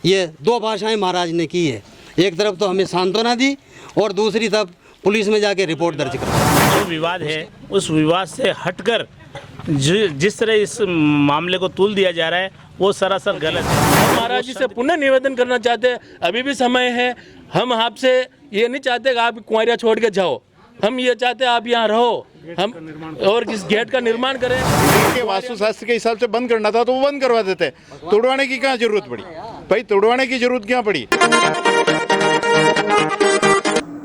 ये दो भाषाएं महाराज ने की है। एक तरफ तो हमें सांत्वना दी और दूसरी तरफ पुलिस में जाके रिपोर्ट दर्ज करा। जो विवाद है उस विवाद से हटकर जिस तरह इस मामले को तुल दिया जा रहा है वो सरासर गलत है। महाराज जी से पुनः निवेदन करना चाहते हैं, अभी भी समय है। हम आपसे ये नहीं चाहते कि आप कुंवारिया छोड़ के जाओ, हम ये चाहते हैं आप यहाँ रहो, हम और इस गेट का निर्माण करें। के वास्तुशास्त्र के हिसाब से बंद करना था तो वो बंद करवा देते, तोड़वाने की क्या जरूरत पड़ी भाई? तोड़वाने की जरूरत क्या पड़ी?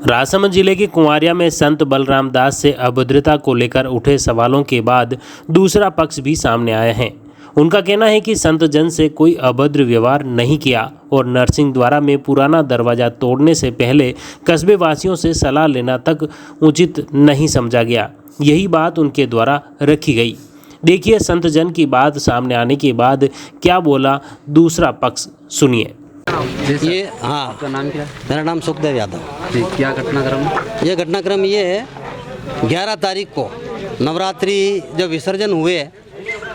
राजसमंद जिले के कुंवारिया में संत बलराम दास से अभद्रता को लेकर उठे सवालों के बाद दूसरा पक्ष भी सामने आया है। उनका कहना है कि संत जन से कोई अभद्र व्यवहार नहीं किया और नरसिंह द्वारा में पुराना दरवाजा तोड़ने से पहले कस्बे वासियों से सलाह लेना तक उचित नहीं समझा गया। यही बात उनके द्वारा रखी गई। देखिए संत जन की बात सामने आने के बाद क्या बोला दूसरा पक्ष, सुनिए। ये हाँ, आपका नाम क्या है? मेरा नाम सुखदेव यादव। जी, क्या घटनाक्रम? ये घटनाक्रम ये है, 11 तारीख को नवरात्रि जब विसर्जन हुए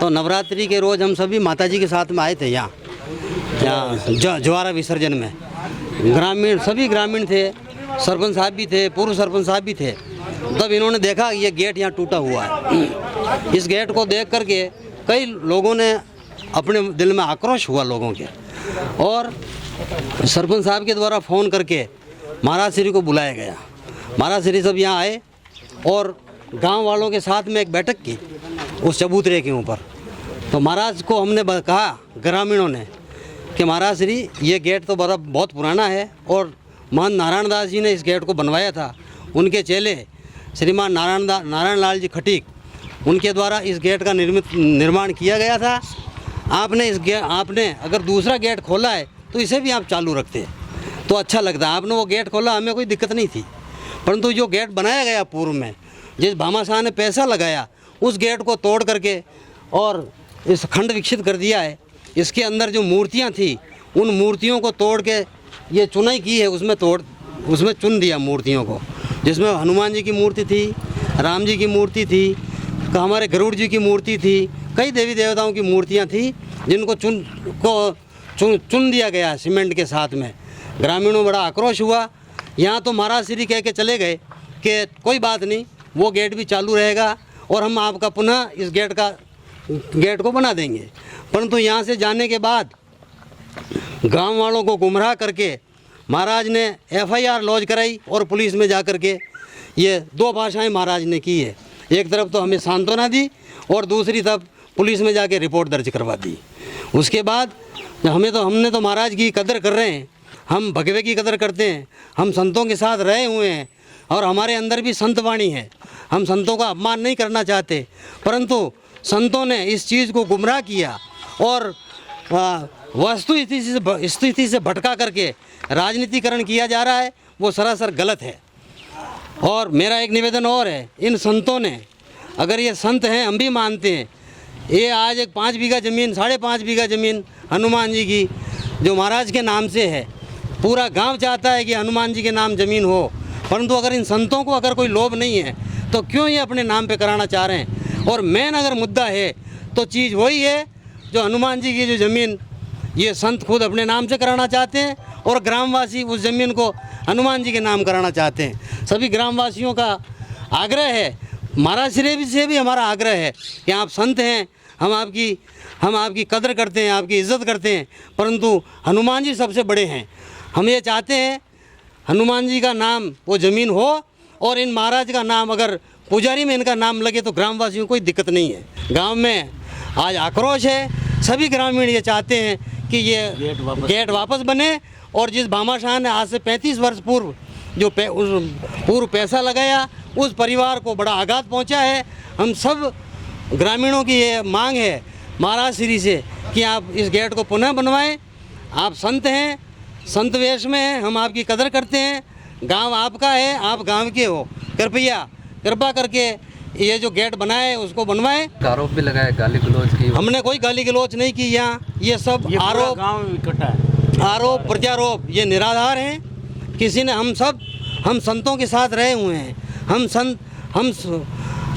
तो नवरात्रि के रोज़ हम सभी माताजी के साथ में आए थे यहाँ ज्वारा विसर्जन में। ग्रामीण सभी ग्रामीण थे, सरपंच साहब भी थे, पूर्व सरपंच साहब भी थे। तब इन्होंने देखा ये गेट यहाँ टूटा हुआ है। इस गेट को देख करके कई लोगों ने अपने दिल में आक्रोश हुआ लोगों के, और सरपंच साहब के द्वारा फ़ोन करके महाराज श्री को बुलाया गया। महाराज श्री सब यहाँ आए और गांव वालों के साथ में एक बैठक की उस चबूतरे के ऊपर। तो महाराज को हमने कहा, ग्रामीणों ने, कि महाराज श्री ये गेट तो बहुत पुराना है और महंत नारायण दास जी ने इस गेट को बनवाया था। उनके चेले श्रीमान नारायण लाल जी खटीक, उनके द्वारा इस गेट का निर्माण किया गया था। आपने अगर दूसरा गेट खोला है तो इसे भी आप चालू रखते तो अच्छा लगता। आपने वो गेट खोला, हमें कोई दिक्कत नहीं थी, परंतु जो गेट बनाया गया पूर्व में, जिस भामाशाह ने पैसा लगाया, उस गेट को तोड़ करके और इस खंड विकसित कर दिया है। इसके अंदर जो मूर्तियां थी उन मूर्तियों को तोड़ के ये चुनाई की है, उसमें चुन दिया मूर्तियों को, जिसमें हनुमान जी की मूर्ति थी, राम जी की मूर्ति थी, हमारे गरुड़ जी की मूर्ति थी, कई देवी देवताओं की मूर्तियां थी, जिनको चुन दिया गया सीमेंट के साथ में। ग्रामीणों में बड़ा आक्रोश हुआ। यहाँ तो महाराज श्री कह के चले गए कि कोई बात नहीं, वो गेट भी चालू रहेगा और हम आपका पुनः इस गेट को बना देंगे। परंतु यहाँ से जाने के बाद गांव वालों को गुमराह करके महाराज ने FIR लॉन्च कराई और पुलिस में जा कर के ये दो भाषाएं महाराज ने की है। एक तरफ तो हमें सांत्वना दी और दूसरी तरफ पुलिस में जाके रिपोर्ट दर्ज करवा दी। उसके बाद हमने तो महाराज की कदर कर रहे हैं, हम भगवे की कदर करते हैं, हम संतों के साथ रहे हुए हैं और हमारे अंदर भी संतवाणी है। हम संतों का अपमान नहीं करना चाहते, परंतु संतों ने इस चीज़ को गुमराह किया और वस्तु स्थिति से भटका करके राजनीतिकरण किया जा रहा है, वो सरासर गलत है। और मेरा एक निवेदन और है, इन संतों ने, अगर ये संत हैं, हम भी मानते हैं, ये आज एक 5 बीघा ज़मीन, 5.5 बीघा ज़मीन हनुमान जी की जो महाराज के नाम से है, पूरा गांव चाहता है कि हनुमान जी के नाम ज़मीन हो, परंतु अगर इन संतों को अगर कोई लोभ नहीं है तो क्यों ये अपने नाम पे कराना चाह रहे हैं? और मेन अगर मुद्दा है तो चीज़ वही है जो हनुमान जी की जो ज़मीन ये संत खुद अपने नाम से कराना चाहते हैं और ग्रामवासी उस ज़मीन को हनुमान जी के नाम कराना चाहते हैं। सभी ग्रामवासियों का आग्रह है, महाराज श्री से भी हमारा आग्रह है कि आप संत हैं, हम आपकी कदर करते हैं, आपकी इज़्ज़त करते हैं, परंतु हनुमान जी सबसे बड़े हैं। हम ये चाहते हैं हनुमान जी का नाम वो ज़मीन हो और इन महाराज का नाम अगर पुजारी में इनका नाम लगे तो ग्रामवासियों को कोई दिक्कत नहीं है। गांव में आज आक्रोश है, सभी ग्रामीण ये चाहते हैं कि ये गेट वापस बने और जिस भामाशाह ने आज से 35 वर्ष पूर्व जो पूर्व पैसा लगाया, उस परिवार को बड़ा आघात पहुंचा है। हम सब ग्रामीणों की ये मांग है महाराज श्री से कि आप इस गेट को पुनः बनवाएं। आप संत हैं, संत वेश में हैं, हम आपकी कदर करते हैं, गांव आपका है, आप गांव के हो, कृपा करके ये जो गेट बनाए उसको बनवाएं। आरोप भी लगाया गाली गलौज की? हमने कोई गाली गलौज नहीं की। यहाँ ये सब आरोप प्रत्यारोप ये निराधार हैं। किसी ने हम संतों के साथ रहे हुए हैं,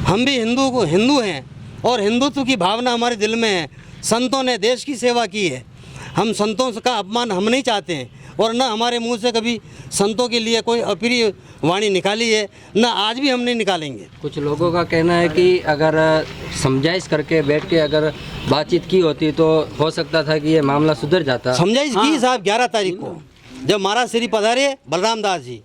हम भी हिंदू हैं और हिंदुत्व की भावना हमारे दिल में है। संतों ने देश की सेवा की है, हम संतों का अपमान हम नहीं चाहते हैं और न हमारे मुंह से कभी संतों के लिए कोई अप्रिय वाणी निकाली है, न आज भी हम नहीं निकालेंगे। कुछ लोगों का कहना है कि अगर समझाइश करके बैठ के अगर बातचीत की होती तो हो सकता था कि ये मामला सुधर जाता। समझाइश की साहब 11 तारीख को जब महाराज श्री पधारे बलराम दास जी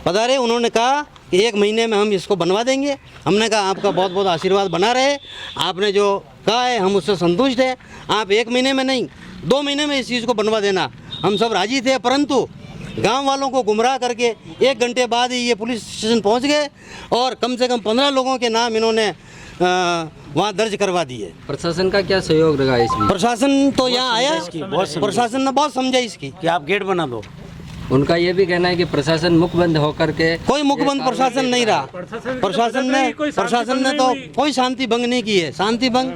पधारे, उन्होंने कहा कि 1 महीने में हम इसको बनवा देंगे। हमने कहा आपका बहुत बहुत आशीर्वाद बना रहे, आपने जो कहा है हम उससे संतुष्ट हैं। आप 1 महीने में नहीं 2 महीने में इस चीज़ को बनवा देना, हम सब राजी थे। परंतु गांव वालों को गुमराह करके 1 घंटे बाद ही ये पुलिस स्टेशन पहुंच गए और कम से कम 15 लोगों के नाम इन्होंने वहाँ दर्ज करवा दिए। प्रशासन का क्या सहयोग रहा इसमें? प्रशासन तो यहाँ आया, प्रशासन ने बहुत समझाइश की कि आप गेट बना दो। उनका ये भी कहना है कि प्रशासन मुखबंद होकर के कोई मुखबंद प्रशासन नहीं रहा। प्रशासन ने तो कोई शांति भंग नहीं की है। शांति भंग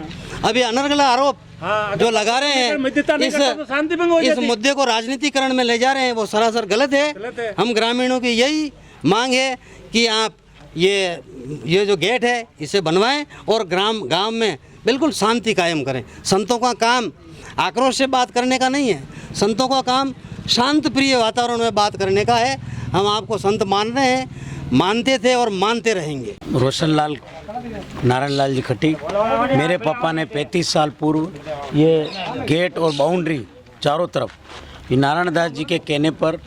अभी अनर्गला आरोप जो लगा रहे हैं, इस मुद्दे को राजनीतिकरण में ले जा रहे हैं, वो सरासर गलत है। हम ग्रामीणों की यही मांग है कि आप ये जो गेट है इसे बनवाएं और गांव में बिल्कुल शांति कायम करें। संतों का काम आक्रोश से बात करने का नहीं है, संतों का काम शांत प्रिय वातावरण में बात करने का है। हम आपको संत मान रहे हैं, मानते थे और मानते रहेंगे। रोशन लाल नारायण लाल जी खट्टी, मेरे पापा ने 35 साल पूर्व ये गेट और बाउंड्री चारों तरफ ये नारायण दास जी के कहने पर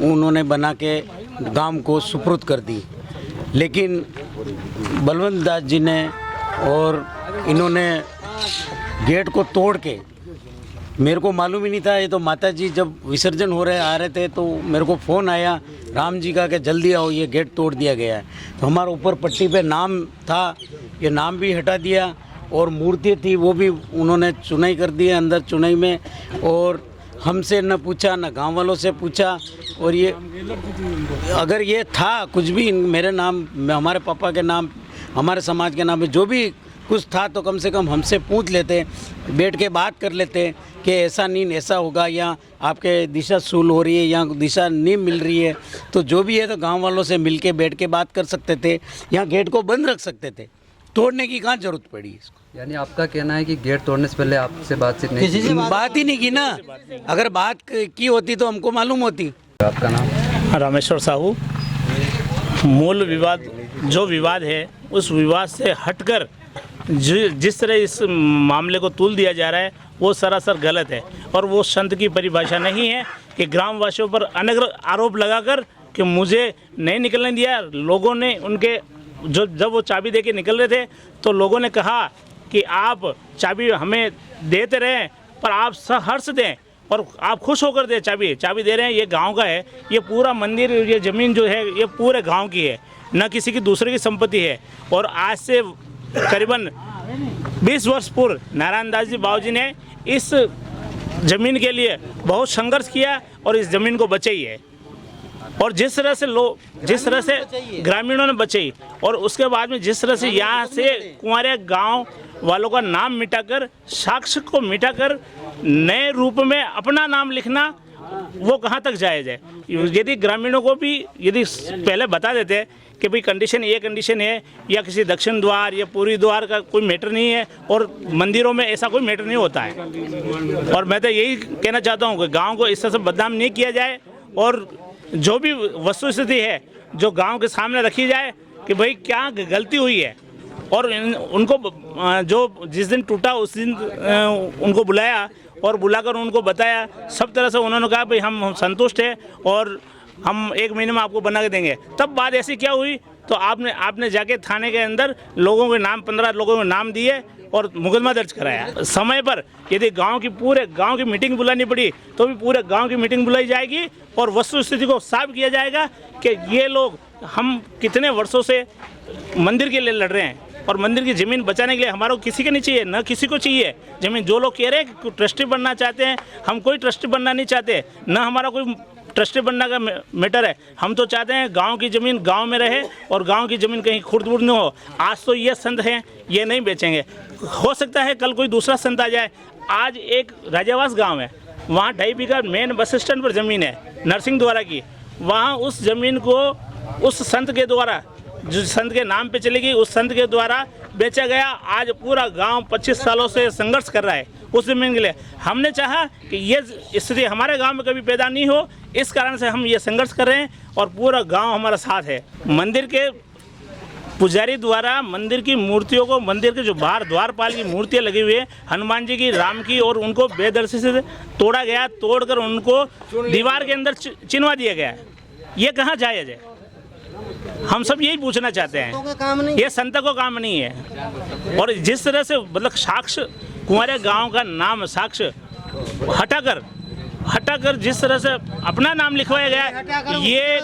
उन्होंने बना के गांव को सुपुर्द कर दी। लेकिन बलवंत दास जी ने और इन्होंने गेट को तोड़ के, मेरे को मालूम ही नहीं था। ये तो माता जी जब विसर्जन आ रहे थे तो मेरे को फ़ोन आया राम जी का कि जल्दी आओ ये गेट तोड़ दिया गया है। तो हमारे ऊपर पट्टी पे नाम था, ये नाम भी हटा दिया और मूर्ति थी वो भी उन्होंने चुनाई कर दी है अंदर चुनाई में। और हमसे न पूछा न गांव वालों से पूछा। और ये अगर ये था कुछ भी मेरे नाम, हमारे पापा के नाम, हमारे समाज के नाम में जो भी कुछ था तो कम से कम हमसे पूछ लेते, बैठ के बात कर लेते कि ऐसा नहीं ऐसा होगा, या आपके दिशा सूल हो रही है या दिशा नहीं मिल रही है। तो जो भी है तो गांव वालों से मिल के बैठ के बात कर सकते थे, यहाँ गेट को बंद रख सकते थे। तोड़ने की कहाँ जरूरत पड़ी इसको? यानी आपका कहना है कि गेट तोड़ने से पहले आपसे बातचीत नहीं किसी से बात ही नहीं की ना। अगर बात की होती तो हमको मालूम होती। आपका नाम? रामेश्वर साहू। मूल विवाद जो विवाद है उस विवाद से हटकर जिस तरह इस मामले को तूल दिया जा रहा है वो सरासर गलत है और वो संत की परिभाषा नहीं है कि ग्रामवासियों पर अनग्र आरोप लगाकर कि मुझे नहीं निकलने दिया। लोगों ने उनके जब वो चाबी दे के निकल रहे थे तो लोगों ने कहा कि आप चाबी हमें देते रहें पर आप सहर्ष दें और आप खुश होकर दें। चाबी दे रहे हैं, ये गांव का है, ये पूरा मंदिर, ये ज़मीन जो है ये पूरे गांव की है, न किसी की दूसरे की संपत्ति है। और आज से करीबन 20 वर्ष पूर्व नारायण दास जी बाबूजी ने इस ज़मीन के लिए बहुत संघर्ष किया और इस ज़मीन को बचाई है। और जिस तरह से ग्रामीणों ने बचाई और उसके बाद में जिस तरह से यहाँ से कुंवारिया गांव वालों का नाम मिटाकर, साक्ष्य को मिटाकर नए रूप में अपना नाम लिखना, वो कहाँ तक जायज़ है? यदि ग्रामीणों को भी यदि पहले बता देते कि भाई ये कंडीशन है, या किसी दक्षिण द्वार या पूर्वी द्वार का कोई मैटर नहीं है, और मंदिरों में ऐसा कोई मैटर नहीं होता है। और मैं तो यही कहना चाहता हूँ कि गांव को इस तरह से बदनाम नहीं किया जाए और जो भी वस्तु स्थिति है जो गांव के सामने रखी जाए कि भाई क्या गलती हुई है। और उनको जो जिस दिन टूटा उस दिन उनको बुलाया और बुलाकर उनको बताया, सब तरह से उन्होंने कहा भाई हम संतुष्ट हैं और हम 1 महीने में आपको बना के देंगे। तब बात ऐसी क्या हुई तो आपने जाके थाने के अंदर लोगों के नाम 15 लोगों के नाम दिए और मुकदमा दर्ज कराया। समय पर यदि पूरे गांव की मीटिंग बुलानी पड़ी तो भी पूरे गांव की मीटिंग बुलाई जाएगी और वस्तु स्थिति को साफ किया जाएगा कि ये लोग हम कितने वर्षों से मंदिर के लिए लड़ रहे हैं और मंदिर की ज़मीन बचाने के लिए हमारा किसी को नहीं चाहिए, न किसी को चाहिए ज़मीन। जो लोग कह रहे हैं कि ट्रस्टी बनना चाहते हैं, हम कोई ट्रस्टी बनना नहीं चाहते, न हमारा कोई ट्रस्टी बनने का मैटर है। हम तो चाहते हैं गांव की ज़मीन गांव में रहे और गांव की ज़मीन कहीं खुर्द-बुर्द न हो। आज तो ये संत हैं, ये नहीं बेचेंगे। हो सकता है कल कोई दूसरा संत आ जाए। आज एक राजावास गांव है, वहाँ 2.5 बीघा मेन बस स्टैंड पर ज़मीन है नरसिंह द्वारा की। वहाँ उस ज़मीन को उस संत के द्वारा, जो संत के नाम पे चलेगी, उस संत के द्वारा बेचा गया। आज पूरा गांव 25 सालों से संघर्ष कर रहा है उस ज़मीन के लिए। हमने चाहा कि ये स्थिति हमारे गांव में कभी पैदा नहीं हो, इस कारण से हम ये संघर्ष कर रहे हैं और पूरा गांव हमारा साथ है। मंदिर के पुजारी द्वारा मंदिर की मूर्तियों को, मंदिर के जो बाहर द्वारपाल की मूर्तियाँ लगी हुई है हनुमान जी की, राम की, और उनको बेदर्शी से तोड़ा गया, तोड़कर उनको दीवार के अंदर चिनवा दिया गया है। ये कहाँ जायज़ है? हम सब यही पूछना चाहते हैं। ये संत को काम नहीं है। और जिस तरह से मतलब साक्ष्य कुंवारिया गांव का नाम साक्ष्य हटाकर जिस तरह से अपना नाम लिखवाया गया, ये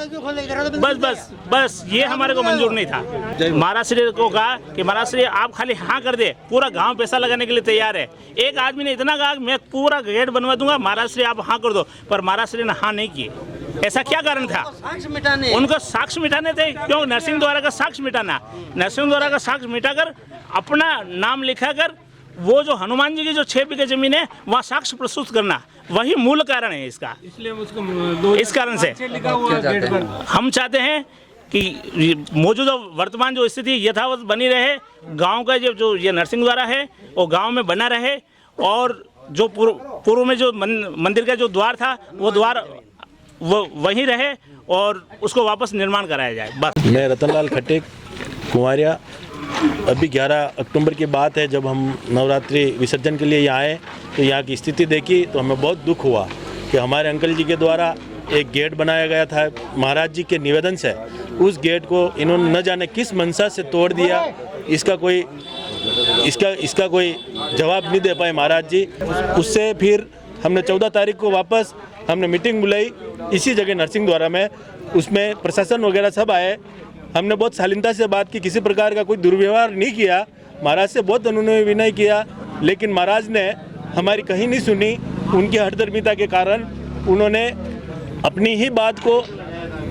बस ये हमारे को मंजूर नहीं था। महाराज श्री को कहा कि महाराज श्री आप खाली हाँ कर दे, पूरा गांव पैसा लगाने के लिए तैयार है। एक आदमी ने इतना कहा मैं पूरा गेट बनवा दूंगा, महाराज श्री आप हाँ कर दो, पर महाराज श्री ने हाँ नहीं किए। ऐसा क्या कारण था? उनको साक्ष्य मिटाने थे। क्यों? नरसिंह द्वारा का साक्ष्य मिटाना, नरसिंह द्वारा का साक्ष्य मिटाकर अपना नाम लिखाकर वो जो हनुमान जी की जो 6 बीघे जमीन है वहाँ साक्ष्य प्रस्तुत करना, वही मूल कारण है इसका। इसलिए उसको इस कारण से हम चाहते हैं कि मौजूदा वर्तमान जो स्थिति यथावत बनी रहे, गांव का जो ये नरसिंह द्वारा है वो गांव में बना रहे, और जो पूर्व में जो मंदिर का जो द्वार था वो द्वार वो वहीं रहे और उसको वापस निर्माण कराया जाए। बस। मैं रतनलाल खट्टे, कुंवारिया। अभी 11 अक्टूबर की बात है, जब हम नवरात्रि विसर्जन के लिए यहाँ आए तो यहाँ की स्थिति देखी तो हमें बहुत दुख हुआ कि हमारे अंकल जी के द्वारा एक गेट बनाया गया था महाराज जी के निवेदन से। उस गेट को इन्होंने न जाने किस मंशा से तोड़ दिया, इसका कोई जवाब नहीं दे पाए महाराज जी। उससे फिर हमने 14 तारीख को वापस हमने मीटिंग बुलाई इसी जगह नरसिंह द्वारा में। उसमें प्रशासन वगैरह सब आए, हमने बहुत शालीनता से बात की, किसी प्रकार का कोई दुर्व्यवहार नहीं किया। महाराज से बहुत अनुनय विनय किया, लेकिन महाराज ने हमारी कहीं नहीं सुनी। उनकी हठधर्मिता के कारण उन्होंने अपनी ही बात को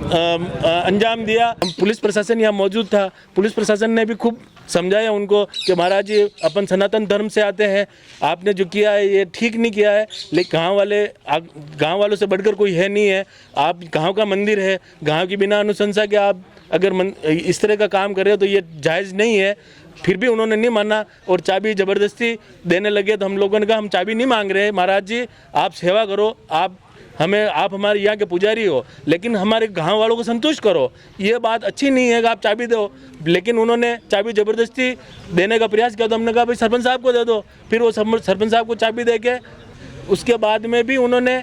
अंजाम दिया। पुलिस प्रशासन यहाँ मौजूद था, पुलिस प्रशासन ने भी खूब समझाया उनको कि महाराज जी अपन सनातन धर्म से आते हैं, आपने जो किया है ये ठीक नहीं किया है। लेकिन गांव वालों से बढ़कर कोई है नहीं है, आप गांव का मंदिर है, गांव की बिना अनुशंसा के आप अगर इस तरह का काम कर रहे हो तो ये जायज़ नहीं है। फिर भी उन्होंने नहीं माना और चाबी ज़बरदस्ती देने लगे। तो हम लोगों ने कहा हम चाबी नहीं मांग रहे, महाराज जी आप सेवा करो, आप हमारे यहाँ के पुजारी हो, लेकिन हमारे गांव वालों को संतुष्ट करो। ये बात अच्छी नहीं है कि आप चाबी दो। लेकिन उन्होंने चाबी ज़बरदस्ती देने का प्रयास किया, तो हमने कहा भाई सरपंच साहब को दे दो। फिर वो सरपंच साहब को चाबी दे के उसके बाद में भी उन्होंने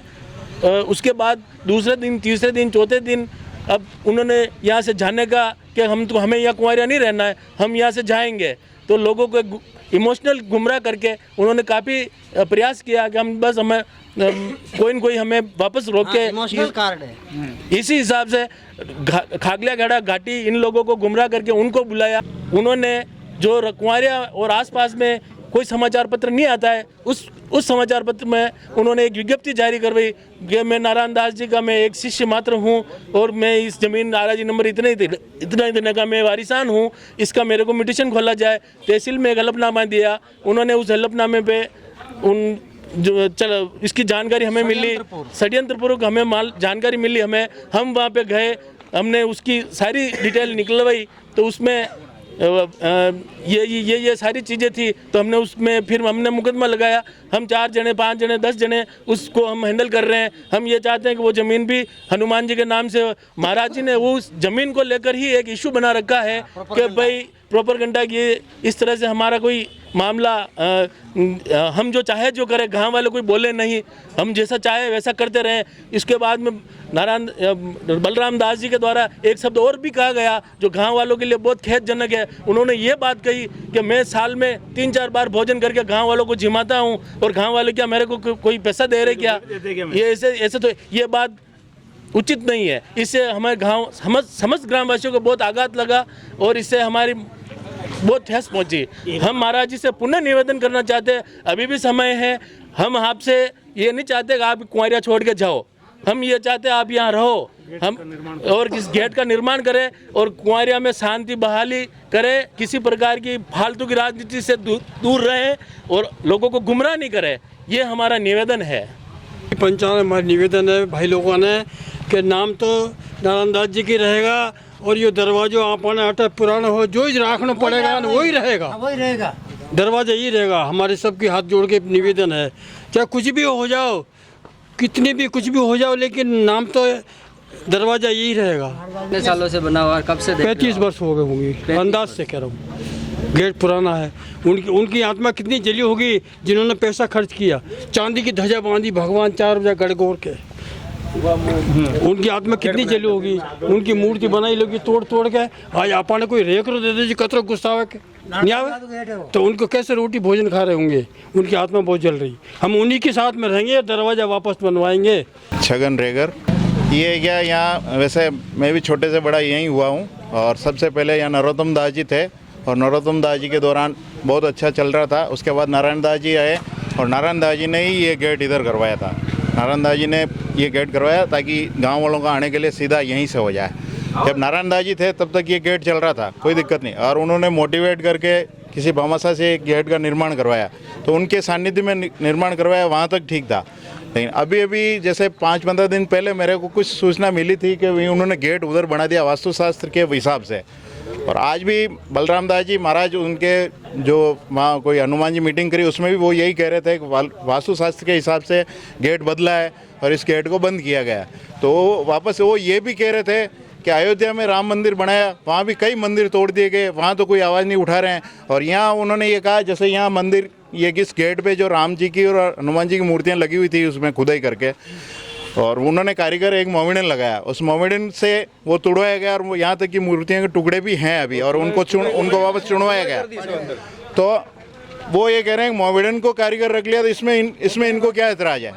उसके बाद दूसरे दिन, तीसरे दिन, चौथे दिन अब उन्होंने यहाँ से जाने का कि हमें यहाँ कुंवारिया नहीं रहना है, हम यहाँ से जाएंगे। तो लोगों को इमोशनल गुमराह करके उन्होंने काफ़ी प्रयास किया कि हम बस हमें कोई हमें वापस रोक के इमोशनल कार्ड है। इसी हिसाब से खागलिया गढ़ा घाटी इन लोगों को गुमराह करके उनको बुलाया। उन्होंने जो कुंवारिया और आसपास में कोई समाचार पत्र नहीं आता है, उस समाचार पत्र में उन्होंने एक विज्ञप्ति जारी करवाई कि मैं नारायण दास जी का मैं एक शिष्य मात्र हूं और मैं इस जमीन नाराजी नंबर इतने का मैं वारिसान हूं, इसका मेरे को म्यूटेशन खोला जाए। तहसील में एक हलफनामा दिया, उन्होंने उस हलफनामे पे इसकी जानकारी हमें मिली, षड्यंत्रपूर्वक हमें जानकारी मिली हमें। हम वहाँ पे गए, हमने उसकी सारी डिटेल निकलवाई, तो उसमें ये सारी चीज़ें थी। तो हमने उसमें फिर हमने मुकदमा लगाया। हम 4 जने, 5 जने, 10 जने उसको हम हैंडल कर रहे हैं। हम ये चाहते हैं कि वो ज़मीन भी हनुमान जी के नाम से, महाराज जी ने वो उस ज़मीन को लेकर ही एक इशू बना रखा है कि भाई प्रोपरगंडा की इस तरह से हमारा कोई मामला हम जो चाहे जो करें, गांव वाले कोई बोले नहीं, हम जैसा चाहे वैसा करते रहें। इसके बाद में नारायण बलराम दास जी के द्वारा एक शब्द और भी कहा गया जो गांव वालों के लिए बहुत खेदजनक है। उन्होंने ये बात कही कि मैं साल में 3-4 बार भोजन करके गांव वालों को जिमाता हूं और गांव वाले क्या मेरे को कोई पैसा दे रहे क्या? ये ऐसे तो ये बात उचित नहीं है। इससे हमारे गांव समस्त ग्रामवासियों को बहुत आघात लगा और इससे हमारी बहुत ठेस पहुंची। हम महाराज जी से पुनः निवेदन करना चाहते हैं, अभी भी समय है। हम आपसे ये नहीं चाहते कि आप कुंवारिया छोड़ के जाओ, हम ये चाहते हैं आप यहाँ रहो, हम और इस गेट का निर्माण करें और कुंवारिया में शांति बहाली करें, किसी प्रकार की फालतू की राजनीति से दूर रहें और लोगों को गुमराह नहीं करें। ये हमारा निवेदन है। पंचायत हमारा निवेदन है भाई लोगों ने कि नाम तो नारायण दास जी की रहेगा और ये दरवाजो आपने हटा पुराना हो जो ही रखना पड़ेगा वही रहेगा। दरवाज़ा यही रहेगा। हमारे सबके हाथ जोड़ के निवेदन है, चाहे कुछ भी हो जाओ, कितनी भी कुछ भी हो जाओ, लेकिन नाम तो दरवाज़ा यही रहेगा। कितने सालों से बना हुआ है, कब से देख रहे हो? 35 वर्ष हो गए होंगे, अंदाज से कह रहा हूँ। गेट पुराना है। उनकी आत्मा कितनी जली होगी जिन्होंने पैसा खर्च किया, चांदी की ध्वजा बांधी भगवान 4 बजे गड़गोर के। उनकी आत्मा कितनी जली होगी। उनकी मूर्ति बनाई लोगी तोड़ तोड़ के। आज आपा ने कोई रेक रो दे दे जी कतरा गुस्सा आवे नहीं आवे, तो उनको कैसे रोटी भोजन खा रहे होंगे। उनकी आत्मा बहुत जल रही। हम उन्हीं के साथ में रहेंगे, दरवाज़ा वापस बनवाएंगे। छगन रेगर, ये क्या यहाँ, वैसे मैं भी छोटे से बड़ा यहीं हुआ हूँ, और सबसे पहले यहाँ नरोत्तम दास जी थे, और नरोत्तम दास जी के दौरान बहुत अच्छा चल रहा था। उसके बाद नारायण दास जी आए, और नारायण दास जी ने ही ये गेट इधर करवाया था। नारायण दास जी ने ये गेट करवाया ताकि गांव वालों का आने के लिए सीधा यहीं से हो जाए। जब नारायण दास जी थे तब तक ये गेट चल रहा था, कोई दिक्कत नहीं, और उन्होंने मोटिवेट करके किसी भामाशाह से गेट का निर्माण करवाया, तो उनके सानिध्य में निर्माण करवाया, वहाँ तक ठीक था। लेकिन अभी जैसे 5-15 दिन पहले मेरे को कुछ सूचना मिली थी कि उन्होंने गेट उधर बना दिया वास्तुशास्त्र के हिसाब से। और आज भी बलराम दास जी महाराज, उनके जो वहाँ कोई हनुमान जी मीटिंग करी, उसमें भी वो यही कह रहे थे कि वास्तुशास्त्र के हिसाब से गेट बदला है और इस गेट को बंद किया गया। तो वापस वो ये भी कह रहे थे कि अयोध्या में राम मंदिर बनाया, वहाँ भी कई मंदिर तोड़ दिए गए, वहाँ तो कोई आवाज़ नहीं उठा रहे हैं। और यहाँ उन्होंने ये कहा जैसे यहाँ मंदिर, ये किस गेट पे जो राम जी की और हनुमान जी की मूर्तियाँ लगी हुई थी उसमें खुदाई करके, और उन्होंने कारीगर एक मोमिडन लगाया, उस मोमिडन से वो तुड़वाया गया, और यहाँ तक कि मूर्तियों के टुकड़े भी हैं अभी, और उनको वापस चुनवाया गया। तो वो ये कह रहे हैं मोमिडन को कारीगर रख लिया, तो इसमें इनको क्या एतराज़ है,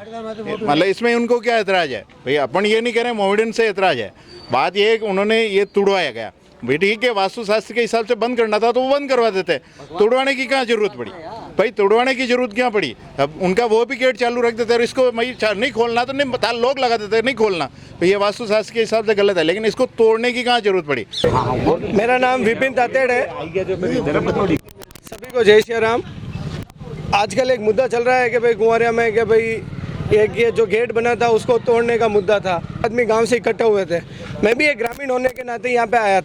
मतलब इसमें उनको क्या एतराज़ है। भाई अपन ये नहीं कह रहे मोमिडन से एतराज़ है, बात ये है कि उन्होंने ये तुड़वाया गया। भाई ठीक है, वास्तुशास्त्र के हिसाब से बंद करना था तो वो बंद करवा देते, तोड़वाने की क्या जरूरत पड़ी भाई, तोड़वाने की जरूरत क्या पड़ी। अब उनका वो भी गेट चालू रख देते, और इसको नहीं खोलना तो नहीं बता, लोग लगा देते नहीं खोलना, तो ये वास्तुशास्त्र के हिसाब से गलत है, लेकिन इसको तोड़ने की कहाँ जरूरत पड़ी। मेरा नाम विपिन तातेड़ है। सभी को जय श्री राम। आजकल एक मुद्दा चल रहा है कि भाई कुंवारिया में कि भाई ये जो गेट बना था उसको तोड़ने का मुद्दा था। आदमी गांव से इकट्ठे हुए थे, मैं भी एक ग्रामीण होने के नाते यहाँ पे आया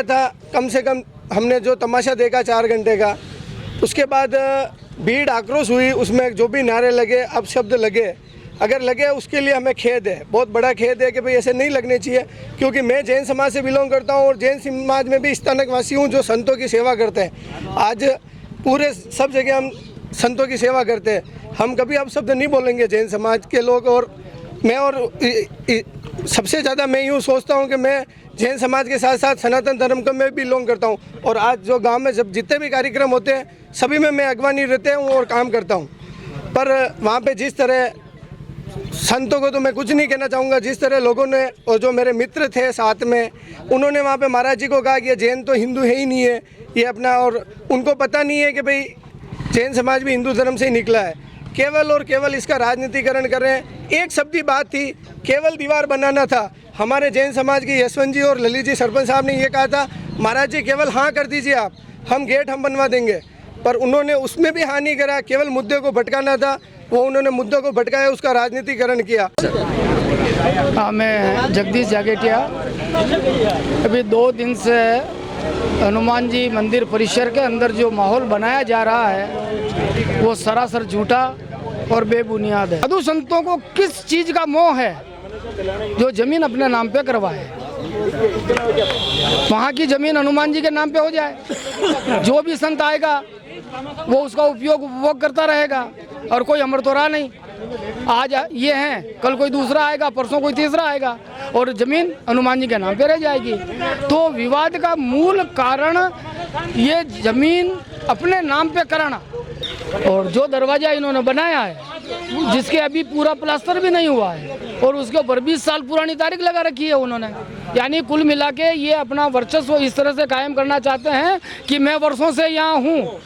था। कम से कम हमने जो तमाशा देखा 4 घंटे का, उसके बाद भीड़ आक्रोश हुई, उसमें जो भी नारे लगे, अपशब्द लगे, अगर लगे उसके लिए हमें खेद है, बहुत बड़ा खेद है कि भाई ऐसे नहीं लगने चाहिए। क्योंकि मैं जैन समाज से बिलोंग करता हूँ, और जैन समाज में भी स्थानकवासी हूँ जो संतों की सेवा करते हैं। आज पूरे सब जगह हम संतों की सेवा करते हैं, हम कभी अपशब्द नहीं बोलेंगे जैन समाज के लोग। और मैं सबसे ज़्यादा मैं यूँ सोचता हूँ कि मैं जैन समाज के साथ साथ सनातन धर्म को मैं बिलोंग करता हूँ, और आज जो गांव में जब जितने भी कार्यक्रम होते हैं सभी में मैं अगवानी रहते हूँ और काम करता हूँ। पर वहाँ पे जिस तरह संतों को तो मैं कुछ नहीं कहना चाहूँगा, जिस तरह लोगों ने, और जो मेरे मित्र थे साथ में, उन्होंने वहाँ पे महाराज जी को कहा कि ये जैन तो हिंदू है ही नहीं है ये अपना, और उनको पता नहीं है कि भाई जैन समाज भी हिंदू धर्म से ही निकला है। केवल और केवल इसका राजनीतिकरण कर रहे हैं। एक शब्दी बात थी, केवल दीवार बनाना था। हमारे जैन समाज के यशवंत जी और ललित जी सरपंच साहब ने ये कहा था, महाराज जी केवल हाँ कर दीजिए आप, हम गेट हम बनवा देंगे। पर उन्होंने उसमें भी हाँ नहीं करा, केवल मुद्दे को भटकाना था, वो उन्होंने मुद्दों को भटकाया, उसका राजनीतिकरण किया। हाँ, मैं जगदीश जागेटिया। अभी 2 दिन से हनुमान जी मंदिर परिसर के अंदर जो माहौल बनाया जा रहा है वो सरासर झूठा और बेबुनियाद है। साधु संतों को किस चीज़ का मोह है जो जमीन अपने नाम पे करवाए, वहाँ की जमीन हनुमान जी के नाम पे हो जाए, जो भी संत आएगा वो उसका उपभोग करता रहेगा, और कोई अमर तो रहा नहीं। आज ये हैं, कल कोई दूसरा आएगा, परसों कोई तीसरा आएगा, और जमीन हनुमान जी के नाम पे रह जाएगी। तो विवाद का मूल कारण ये जमीन अपने नाम पे कराना, और जो दरवाजा इन्होंने बनाया है जिसके अभी पूरा प्लास्टर भी नहीं हुआ है, और उसके ऊपर 20 साल पुरानी तारीख लगा रखी है उन्होंने। यानी कुल मिला के ये अपना वर्चस्व इस तरह से कायम करना चाहते हैं कि मैं वर्षों से यहाँ हूँ,